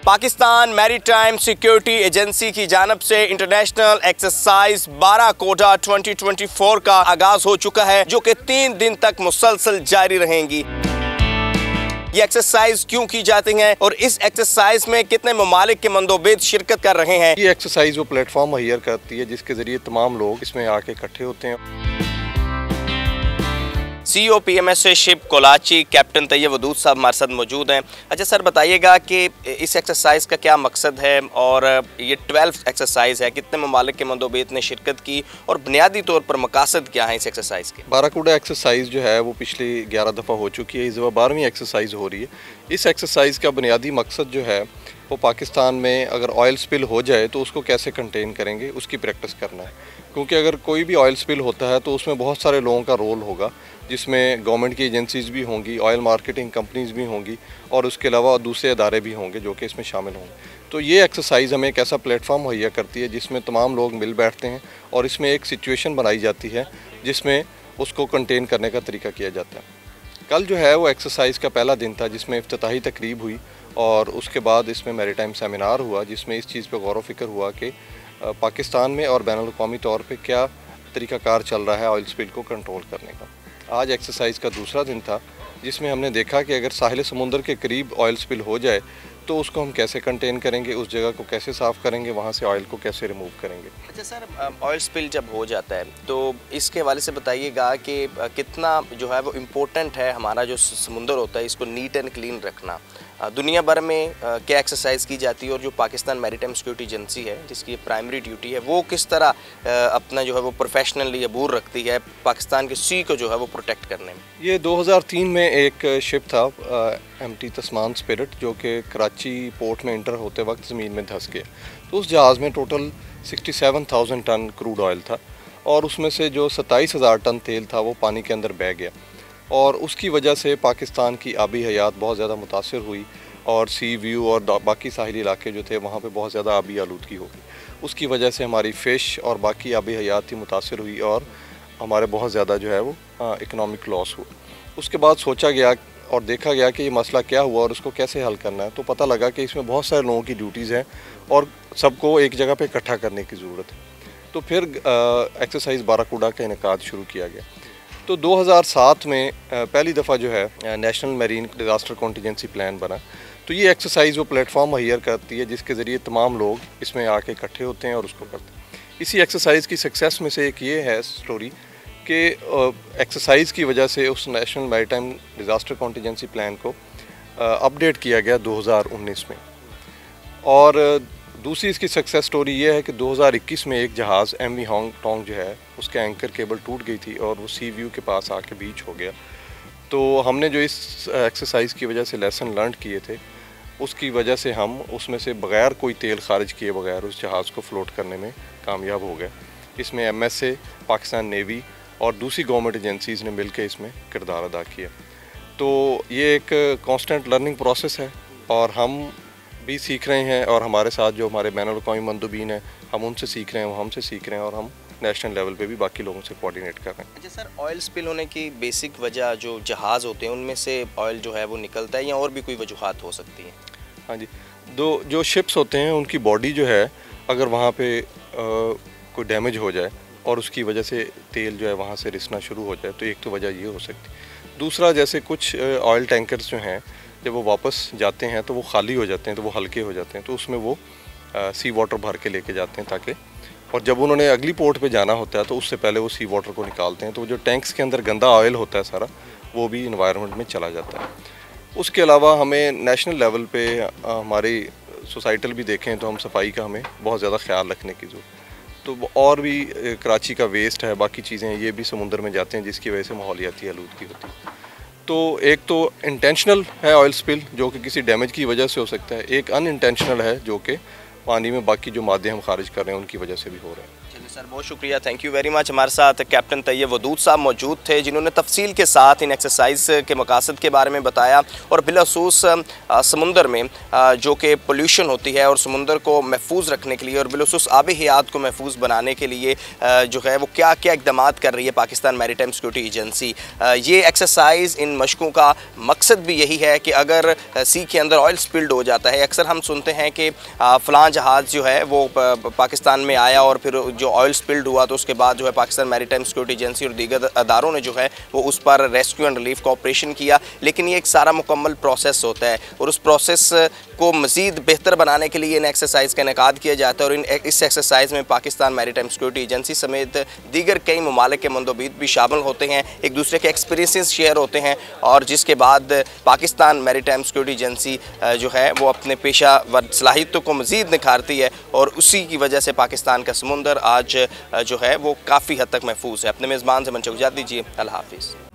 Pakistan maritime security agency की जानब से इंटरनेशनल एक्सरसाइज बाराकोटा 2024 का आगाज हो चुका है, जो कि 3 दिन तक मुसलसल जारी रहेंगी। ये एक्सरसाइज क्यों की जाती हैं और इस एक्सरसाइज में कितने ममालिक के मंदोबेद शिरकत कर रहे हैं। ये एक्सरसाइज वो प्लेटफॉर्म मुहैया करती है जिसके ज़रिए तमाम लोग इसमें आके इकट्ठे होते हैं। CEO PMS ship Kolachi captain Tayyab Wadood साहब हमारे साथ मौजूद हैं। अच्छा सर, बताइएगा कि इस एक्सरसाइज का क्या मकसद है और ये 12th एक्सरसाइज है, कितने ममालिक के मंदोबेद ने शिरकत की और बुनियादी तौर पर मकासद क्या है इस एक्सरसाइज के। बाराकोटा एक्सरसाइज जो है वो पिछली 11 दफ़ा हो चुकी है, इस दफ़ा 12वीं एक्सरसाइज हो रही है। इस एक्सरसाइज का बुनियादी मकसद जो है वो पाकिस्तान में अगर ऑयल स्पिल हो जाए तो उसको कैसे कंटेन करेंगे उसकी प्रैक्टिस करना है, क्योंकि अगर कोई भी ऑयल स्पिल होता है तो उसमें बहुत सारे लोगों का रोल होगा, जिसमें गवर्नमेंट की एजेंसीज़ भी होंगी, ऑयल मार्केटिंग कंपनीज़ भी होंगी और उसके अलावा दूसरे अदारे भी होंगे जो कि इसमें शामिल होंगे। तो ये एक्सरसाइज हमें एक ऐसा प्लेटफॉर्म मुहैया करती है जिसमें तमाम लोग मिल बैठते हैं और इसमें एक सिचुएशन बनाई जाती है जिसमें उसको कंटेन करने का तरीका किया जाता है। कल जो है वो एक्सरसाइज का पहला दिन था जिसमें इफ्तिताही तकरीब हुई और उसके बाद इसमें मैरीटाइम सेमिनार हुआ जिसमें इस चीज़ पर गौर व फिक्र हुआ कि पाकिस्तान में और बैनुल-अक़वामी तौर पे क्या तरीक़ाकार चल रहा है ऑयल स्पिल को कंट्रोल करने का। आज एक्सरसाइज का दूसरा दिन था जिसमें हमने देखा कि अगर साहिल समुंदर के करीब ऑयल स्पिल हो जाए तो उसको हम कैसे कंटेन करेंगे, उस जगह को कैसे साफ़ करेंगे, वहाँ से ऑयल को कैसे रिमूव करेंगे। अच्छा सर, ऑयल स्पिल जब हो जाता है तो इसके हवाले से बताइएगा कि कितना जो है वो इम्पोर्टेंट है हमारा जो समुंदर होता है इसको नीट एंड क्लीन रखना। दुनिया भर में क्या एक्सरसाइज की जाती है और जो पाकिस्तान मैरीटाइम सिक्योरिटी एजेंसी है जिसकी प्राइमरी ड्यूटी है वो किस तरह अपना जो है वो प्रोफेशनली अबूर रखती है पाकिस्तान के सी को जो है वो प्रोटेक्ट करने में। ये 2003 में एक शिप था MT तस्मान स्पिरिट जो कि कराची पोर्ट में इंटर होते वक्त ज़मीन में धंस गया। तो उस जहाज़ में टोटल 67,000 टन क्रूड ऑयल था और उसमें से जो 27,000 टन तेल था वो पानी के अंदर बह गया और उसकी वजह से पाकिस्तान की आबी हयात बहुत ज़्यादा मुतासर हुई और सी व्यू और बाकी साहिली इलाके जो थे वहाँ पे बहुत ज़्यादा आबी आलूदगी हो गई। उसकी वजह से हमारी फ़िश और बाकी आबी हयात ही मुतासर हुई और हमारे बहुत ज़्यादा जो है वो इकनॉमिक लॉस हुआ। उसके बाद सोचा गया और देखा गया कि ये मसला क्या हुआ और उसको कैसे हल करना है। तो पता लगा कि इसमें बहुत सारे लोगों की ड्यूटीज़ हैं और सबको एक जगह पे इकट्ठा करने की ज़रूरत है। तो फिर एक्सरसाइज बाराकोटा का इनेकाद शुरू किया गया। तो 2007 में पहली दफ़ा जो है national marine disaster contingency plan बना। तो ये एक्सरसाइज वो प्लेटफॉर्म मुहैया करती है जिसके ज़रिए तमाम लोग इसमें आके इकट्ठे होते हैं और उसको करते हैं। इसी एक्सरसाइज की सक्सेस में से एक ये है स्टोरी कि एक्सरसाइज की वजह से उस national maritime disaster contingency plan को अपडेट किया गया 2019 में। और दूसरी इसकी सक्सेस स्टोरी ये है कि 2021 में एक जहाज़ MV हांगटोंग जो है उसके एंकर केबल टूट गई थी और वो सी व्यू के पास आके बीच हो गया। तो हमने जो इस एक्सरसाइज की वजह से लेसन लर्न किए थे उसकी वजह से हम उसमें से बग़ैर कोई तेल खारिज किए बगैर उस जहाज़ को फ़्लोट करने में कामयाब हो गए। इसमें MSA, पाकिस्तान नेवी और दूसरी गवर्नमेंट एजेंसीज़ ने मिलकर इसमें किरदार अदा किया। तो ये एक कांस्टेंट लर्निंग प्रोसेस है और हम भी सीख रहे हैं और हमारे साथ जो हमारे बैनुल-अक़वामी मंदूबीन हैं हम उनसे सीख रहे हैं, वो हमसे सीख रहे हैं और हम नेशनल लेवल पे भी बाकी लोगों से कोऑर्डिनेट कर रहे हैं। अच्छा सर, ऑयल स्पिल होने की बेसिक वजह जो जहाज़ होते हैं उनमें से ऑयल जो है वो निकलता है या और भी कोई वजूहात हो सकती हैं? हाँ जी, जो शिप्स होते हैं उनकी बॉडी जो है अगर वहाँ पे कोई डैमेज हो जाए और उसकी वजह से तेल जो है वहाँ से रिसना शुरू हो जाए तो एक तो वजह ये हो सकती है। दूसरा, जैसे कुछ ऑयल टैंकर्स जो हैं जब वो वापस जाते हैं तो वो खाली हो जाते हैं, तो वो हल्के हो जाते हैं, तो उसमें वो सी वाटर भर के लेके जाते हैं ताकि, और जब उन्होंने अगली पोर्ट पे जाना होता है तो उससे पहले वो सी वाटर को निकालते हैं। तो जो टैंक्स के अंदर गंदा ऑयल होता है सारा वो भी इन्वायरमेंट में चला जाता है। उसके अलावा हमें नेशनल लेवल पे हमारी सोसाइटल भी देखें तो हम सफाई का हमें बहुत ज़्यादा ख्याल रखने की ज़रूरत। तो और भी कराची का वेस्ट है, बाकी चीज़ें ये भी समुंदर में जाते हैं जिसकी वजह से माहौलियाती आलूदगी होती है। तो एक तो इंटेंशनल है ऑयल स्पिल जो कि किसी डैमेज की वजह से हो सकता है, एक अनइंटेंशनल है जो कि पानी में बाकी जो मादे हम खारिज कर रहे हैं उनकी वजह से भी हो रहा है। चलिए सर, बहुत शुक्रिया, थैंक यू वेरी मच। हमारे साथ कैप्टन तैयब वदूद साहब मौजूद थे जिन्होंने तफसील के साथ इन एक्सरसाइज के मकासद के बारे में बताया और बिलखसूस समुंदर में जो कि पोल्यूशन होती है और समुंदर को महफूज रखने के लिए और बिलखसूस आबी हयात को महफूज बनाने के लिए जो है वो क्या क्या इक़दामात कर रही है पाकिस्तान मैरीटाइम सिक्योरिटी एजेंसी। ये एक्सरसाइज इन मशकों का मकसद मकसद भी यही है कि अगर सी के अंदर ऑयल स्पिल्ड हो जाता है, अक्सर हम सुनते हैं कि फ़लाँ जहाज़ जो है वो पाकिस्तान में आया और फिर जो ऑयल स्पिल्ड हुआ तो उसके बाद जो है पाकिस्तान मैरीटाइम सिक्योरिटी एजेंसी और दीगर अदारों ने जो है वो उस पर रेस्क्यू एंड रिलीफ का ऑपरेशन किया। लेकिन ये एक सारा मुकम्मल प्रोसेस होता है और उस प्रोसेस को मज़ीद बेहतर बनाने के लिए इन एक्सरसाइज़ का इनेकाद किया जाता है। और इस एक्सरसाइज़ में पाकिस्तान मैरीटाइम सिक्योरिटी एजेंसी समेत दीगर कई ममालिक के मंदोबीद भी शामिल होते हैं, एक दूसरे के एक्सपीरियंसेस शेयर होते हैं और जिसके बाद पाकिस्तान मैरीटाइम सिक्योरिटी एजेंसी जो है वो अपने पेशा व सलाहियतों को मज़ीद निखारती है और उसी की वजह से पाकिस्तान का समुंदर आज जो है वो काफ़ी हद तक महफूज है। अपने मेज़बान से मंशा इजाज़त दीजिए। अल्लाह हाफ़िज़।